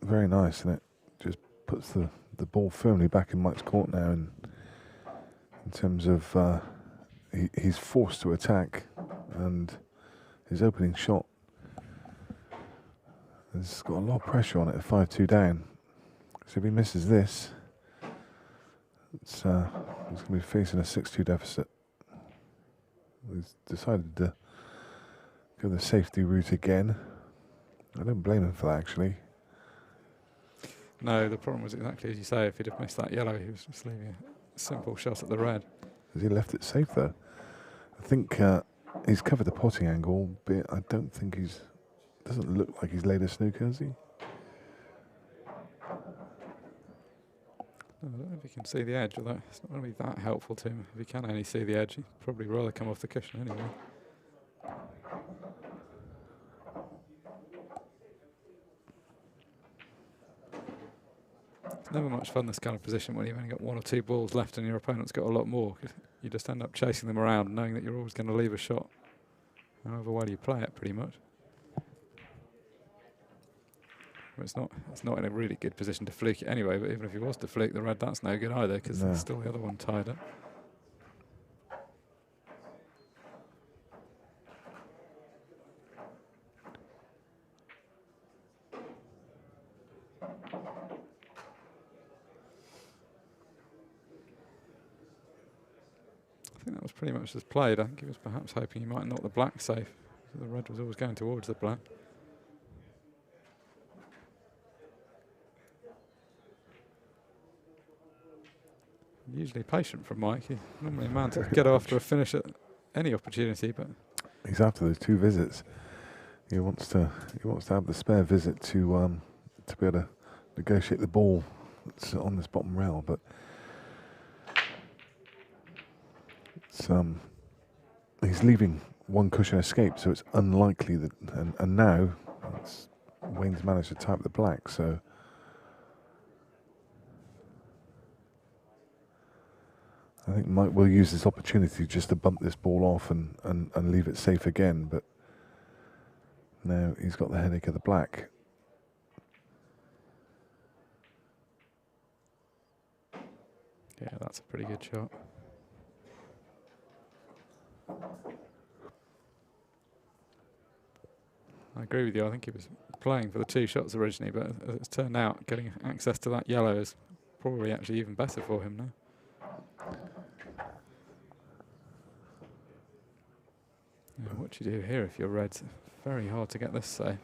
very nice, and it just puts the ball firmly back in Mike's court now. And in terms of he's forced to attack, and his opening shot There's got a lot of pressure on it at 5-2 down. So if he misses this, he's going to be facing a 6-2 deficit. He's decided to go the safety route again. I don't blame him for that, actually. No, the problem was exactly as you say. If he'd have missed that yellow, he was just leaving a simple shot at the red. Has he left it safe, though? I think he's covered the potting angle, but I don't think he's... Doesn't look like he's laid a snooker, has he? I don't know if he can see the edge, although it's not going to be that helpful to him. If he can only see the edge, he'd probably rather come off the cushion anyway. It's never much fun, this kind of position, when you've only got 1 or 2 balls left and your opponent's got a lot more. 'Cause you just end up chasing them around, knowing that you're always going to leave a shot, however well you play it, pretty much. Well, it's not in a really good position to fluke it anyway, but even if he was to fluke the red, that's no good either, because there's still the other one tied up. I think that was pretty much as played. I think he was perhaps hoping he might knock the black safe. The red was always going towards the black. Usually patient from Mike. He's normally a man to get after a finish at any opportunity, but he's after those 2 visits. He wants to have the spare visit to be able to negotiate the ball that's on this bottom rail, but it's, he's leaving 1 cushion escape, so it's unlikely that. And now Wayne's managed to type the black, so. I think Mike will use this opportunity just to bump this ball off and leave it safe again, but now he's got the headache of the black. yeah, that's a pretty good shot. I agree with you. I think he was playing for the 2 shots originally, but as it's turned out, getting access to that yellow is probably actually even better for him now. Yeah, what do you do here if you're red? Very hard to get this safe.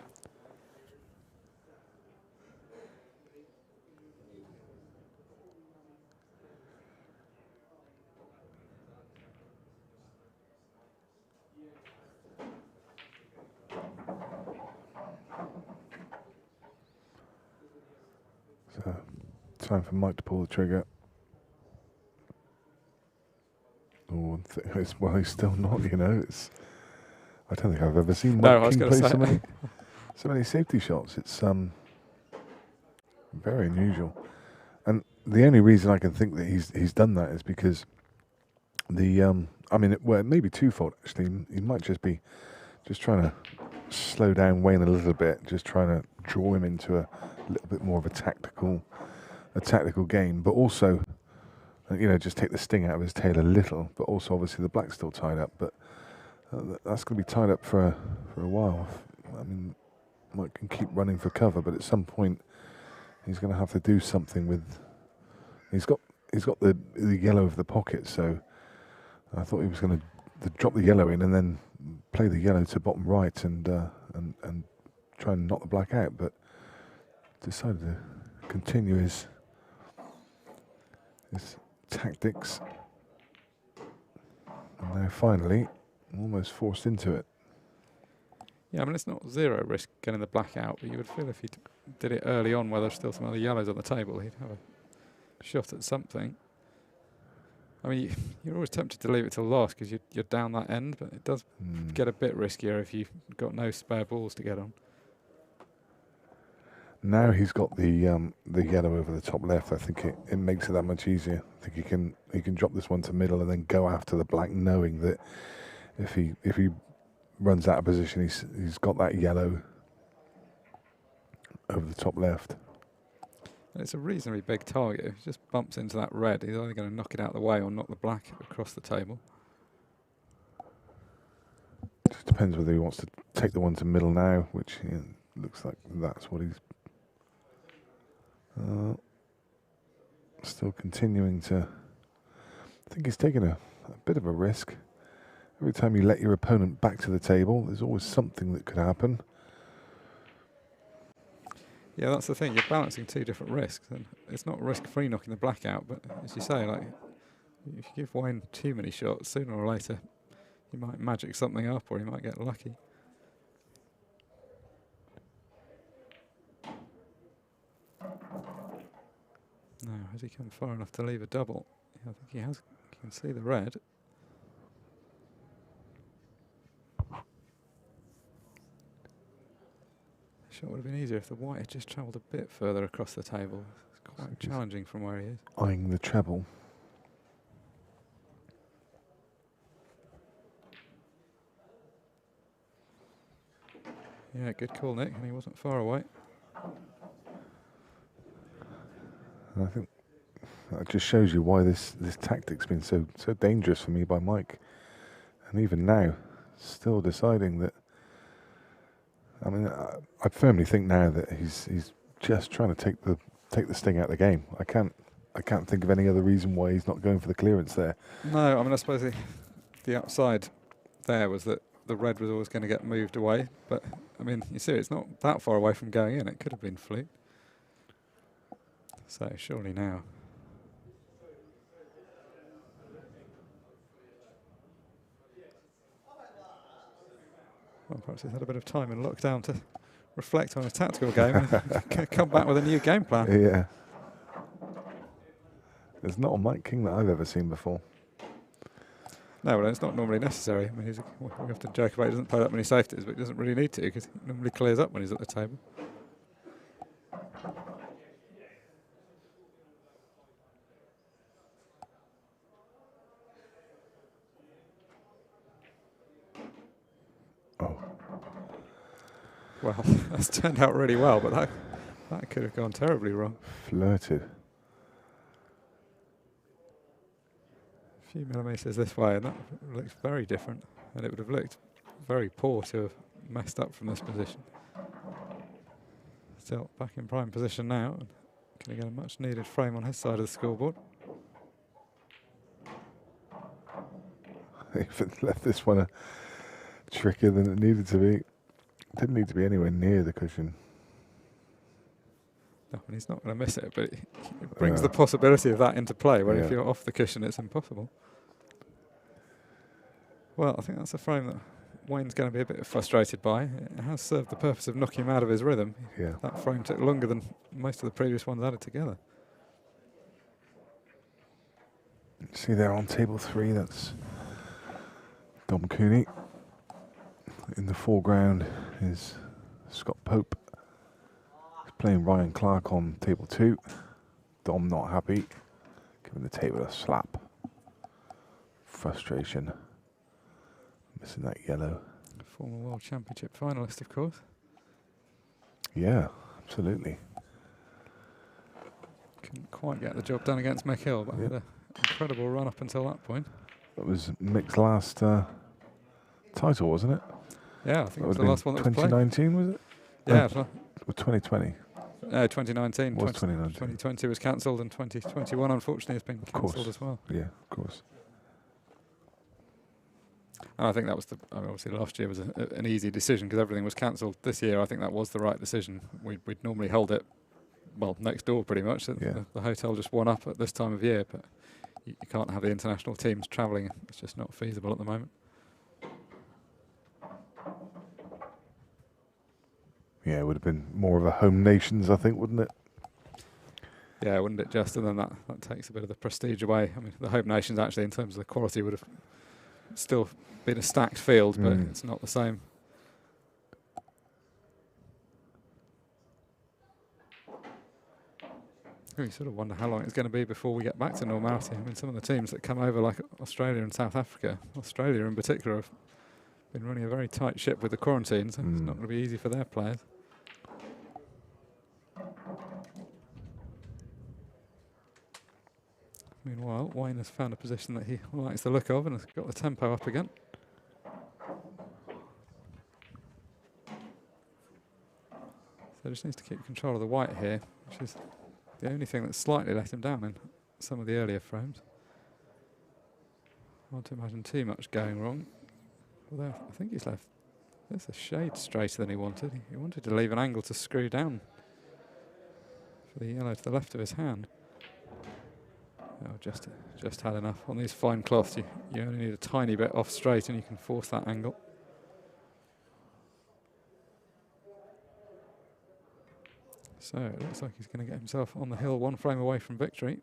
So, time for Mike to pull the trigger. Oh, well, he's still not, you know. I don't think I've ever seen Mike King play so many safety shots. It's very unusual. And the only reason I can think that he's done that is because it may be twofold, actually. He might just be trying to slow down Wayne a little bit, just trying to draw him into a little bit more of a tactical game, but also, just take the sting out of his tail a little. But also, obviously, the black's still tied up, but that's going to be tied up for a while. I mean, Mike can keep running for cover, but at some point, he's going to have to do something with. He's got the yellow of the pocket, so I thought he was going to drop the yellow in and then play the yellow to bottom right and try and knock the black out, but decided to continue his tactics. And now finally, almost forced into it. Yeah, I mean, it's not 0 risk getting the black out, but you would feel if he did it early on where there's still some other yellows on the table, he'd have a shot at something. I mean, you're always tempted to leave it till last because you're down that end, but it does get a bit riskier if you've got no spare balls to get on. Now he's got the yellow over the top left. I think it makes it that much easier. I think he can drop this one to middle and then go after the black, knowing that if he runs out of position, he's got that yellow over the top left. And it's a reasonably big target. If he just bumps into that red, he's either going to knock it out of the way or knock the black across the table. Just depends whether he wants to take the one to middle now, which looks like that's what he's still continuing to. I think he's taking a bit of a risk. Every time you let your opponent back to the table, there's always something that could happen. Yeah, that's the thing. You're balancing two different risks, and it's not risk-free knocking the black out. But as you say, like if you give Wayne too many shots, sooner or later, he might magic something up, or he might get lucky. No, has he come far enough to leave a double? Yeah, I think he has. You can see the red. Shot would have been easier if the white had just travelled a bit further across the table. It's quite challenging from where he is. Eyeing the treble. Yeah, good call, Nick, and he wasn't far away. And I think that just shows you why this tactic's been so dangerous for me by Mike. And even now, still deciding that. I mean, I firmly think now that he's just trying to take the sting out of the game. I can't think of any other reason why he's not going for the clearance there. No, I mean, I suppose the upside there was that the red was always going to get moved away. But, I mean, you see, it's not that far away from going in. It could have been fluke. So, surely now. Well, perhaps he's had a bit of time in lockdown to reflect on his tactical game and come back with a new game plan. Yeah. There's not a Mike King that I've ever seen before. No, well, it's not normally necessary. I mean, we often joke about he doesn't play that many safeties, but he doesn't really need to because he normally clears up when he's at the table. Oh. Well, that's turned out really well, but that could have gone terribly wrong. Flirted. A few millimetres this way, and that looks very different. And it would have looked very poor to have messed up from this position. Still back in prime position now. And can he get a much needed frame on his side of the scoreboard? Even left this one trickier than it needed to be. Didn't need to be anywhere near the cushion. No, and he's not going to miss it, but it brings the possibility of that into play, where if you're off the cushion, it's impossible. Well, I think that's a frame that Wayne's going to be a bit frustrated by. It has served the purpose of knocking him out of his rhythm. Yeah. That frame took longer than most of the previous ones added together. See there on table 3, that's Dom Cooney. In the foreground is Scott Pope. He's playing Ryan Clark on table 2. Dom not happy, giving the table a slap. Frustration. Missing that yellow. Former World Championship finalist, of course. Yeah, absolutely. Couldn't quite get the job done against McHill, but had an incredible run up until that point. That was Mick's last title, wasn't it? Yeah, I think it was the last one that was played. 2019, was it? Yeah. Or 2020? No, 2019. Was 2019. 2020 was cancelled, and 2021, unfortunately, has been cancelled as well. Yeah, of course. And I think that was obviously last year was an easy decision because everything was cancelled. This year, I think that was the right decision. We'd normally hold it, well, next door pretty much. The hotel just one up at this time of year, but you can't have the international teams travelling. It's just not feasible at the moment. Yeah, it would have been more of a home nations, I think, wouldn't it? Yeah, wouldn't it just? And then that takes a bit of the prestige away. I mean, the home nations actually, in terms of the quality, would have still been a stacked field, but it's not the same. You sort of wonder how long it's going to be before we get back to normality. I mean, some of the teams that come over, like Australia and South Africa, Australia in particular, have been running a very tight ship with the quarantine, so it's not going to be easy for their players. Meanwhile, Wayne has found a position that he likes the look of and has got the tempo up again. So just needs to keep control of the white here, which is the only thing that's slightly let him down in some of the earlier frames. Hard to imagine too much going wrong. Although I think he's left this a shade straighter than he wanted. He wanted to leave an angle to screw down for the yellow to the left of his hand. Oh, just had enough. On these fine cloths, you only need a tiny bit off straight and you can force that angle. So it looks like he's going to get himself on the hill, one frame away from victory.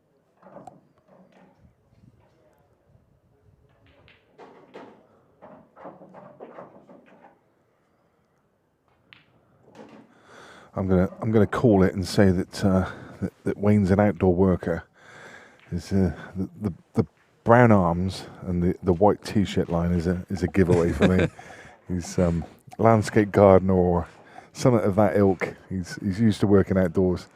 I'm gonna call it and say that that Wayne's an outdoor worker. Is the brown arms and the white T-shirt line is a giveaway for me. He's landscape gardener or something of that ilk. He's used to working outdoors.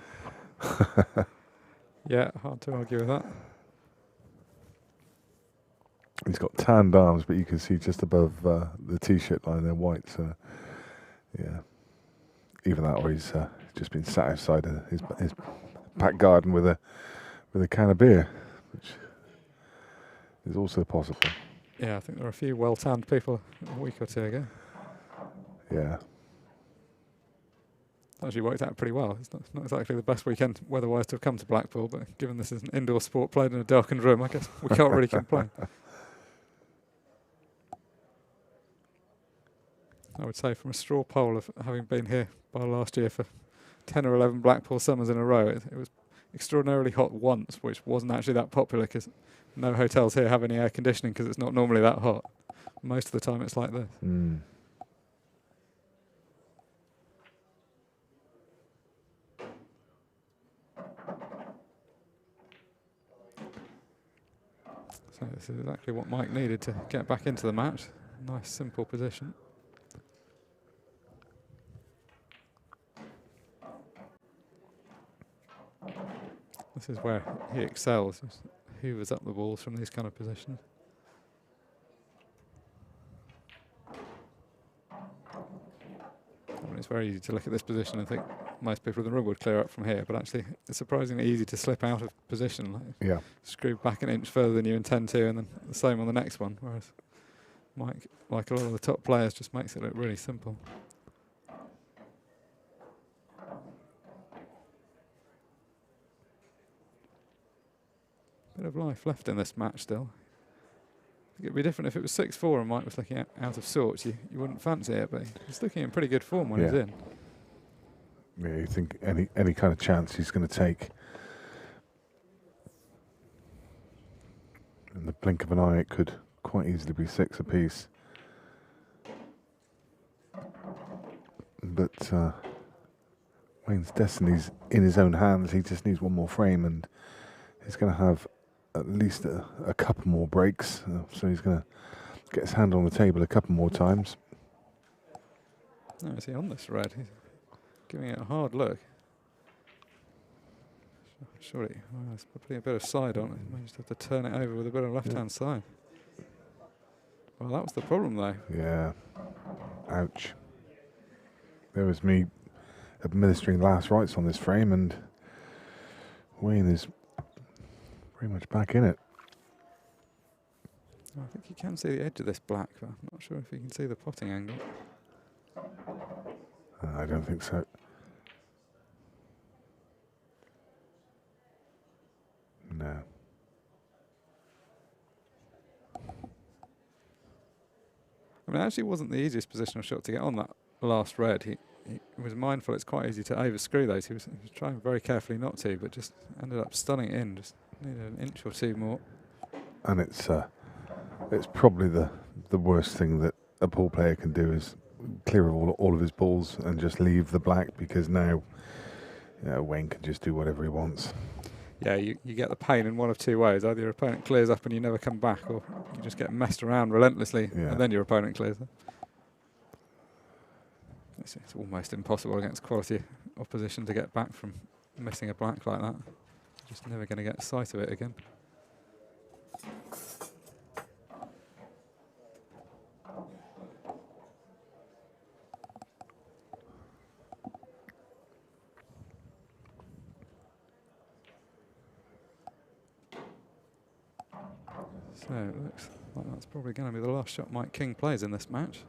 Yeah, hard to argue with that. He's got tanned arms, but you can see just above the T-shirt line they're white. So yeah, either that or he's just been sat outside his back garden with a can of beer, which is also possible. Yeah, I think there are a few well-tanned people a week or two ago. Yeah. Actually worked out pretty well. It's not exactly the best weekend weather-wise to have come to Blackpool, but given this is an indoor sport played in a darkened room, I guess we can't really complain. I would say from a straw poll of having been here by last year for 10 or 11 Blackpool summers in a row, it was extraordinarily hot once, which wasn't actually that popular because no hotels here have any air conditioning because it's not normally that hot. Most of the time it's like this. Mm. So this is exactly what Mike needed to get back into the match. Nice simple position. This is where he excels. Just hoovers up the balls from these kind of positions. I mean, it's very easy to look at this position and think most people in the room would clear up from here, but actually it's surprisingly easy to slip out of position. Like Yeah. screw back an inch further than you intend to, and then the same on the next one. Whereas Mike, like a lot of the top players, just makes it look really simple. Bit of life left in this match still. I think it'd be different if it was 6-4 and Mike was looking out of sorts. You wouldn't fancy it, but he's looking in pretty good form when he's in. Yeah, you think any kind of chance he's going to take. In the blink of an eye, it could quite easily be 6 apiece. But Wayne's destiny's in his own hands. He just needs one more frame, and he's going to have at least a couple more breaks. So he's going to get his hand on the table a couple more times. No, is he on this red? He's giving it a hard look. Surely, he's putting a bit of side on it. He might just have to turn it over with a bit of left-hand side. Well, that was the problem, though. Yeah. Ouch. There was me administering last rites on this frame, and Wayne is pretty much back in it. I think you can see the edge of this black, but I'm not sure if you can see the potting angle. I don't think so. No. I mean, it actually wasn't the easiest positional shot to get on that last red. He was mindful it's quite easy to overscrew those. He was trying very carefully not to, but just ended up stunning it in. Just needed an inch or two more. And it's probably the worst thing that a pool player can do is clear all of his balls and just leave the black, because now Wayne can just do whatever he wants. Yeah, you get the pain in one of two ways. Either your opponent clears up and you never come back, or you just get messed around relentlessly and then your opponent clears up. It's almost impossible against quality opposition to get back from missing a black like that. Just never going to get sight of it again. So it looks like that's probably going to be the last shot Mike King plays in this match.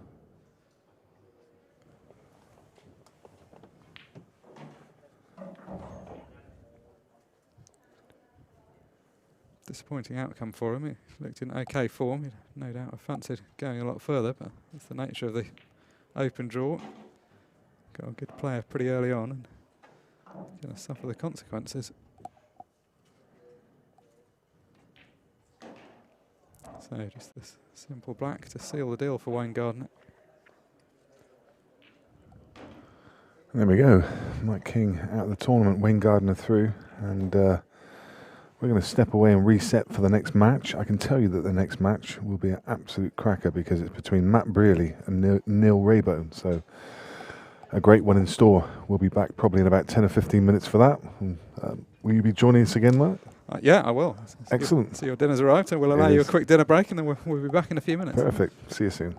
Disappointing outcome for him. He looked in okay form. He'd no doubt have fancied going a lot further, but that's the nature of the open draw. Got a good player pretty early on and going to suffer the consequences. So just this simple black to seal the deal for Wayne Gardner. There we go. Mike King out of the tournament, Wayne Gardner through, and we're going to step away and reset for the next match. I can tell you that the next match will be an absolute cracker because it's between Matt Brearley and Neil Raybone. So a great one in store. We'll be back probably in about 10 or 15 minutes for that. Will you be joining us again, Matt? Yeah, I will. Excellent. So your dinner's arrived, and we'll allow you a quick dinner break, and then we'll be back in a few minutes. Perfect. See you soon.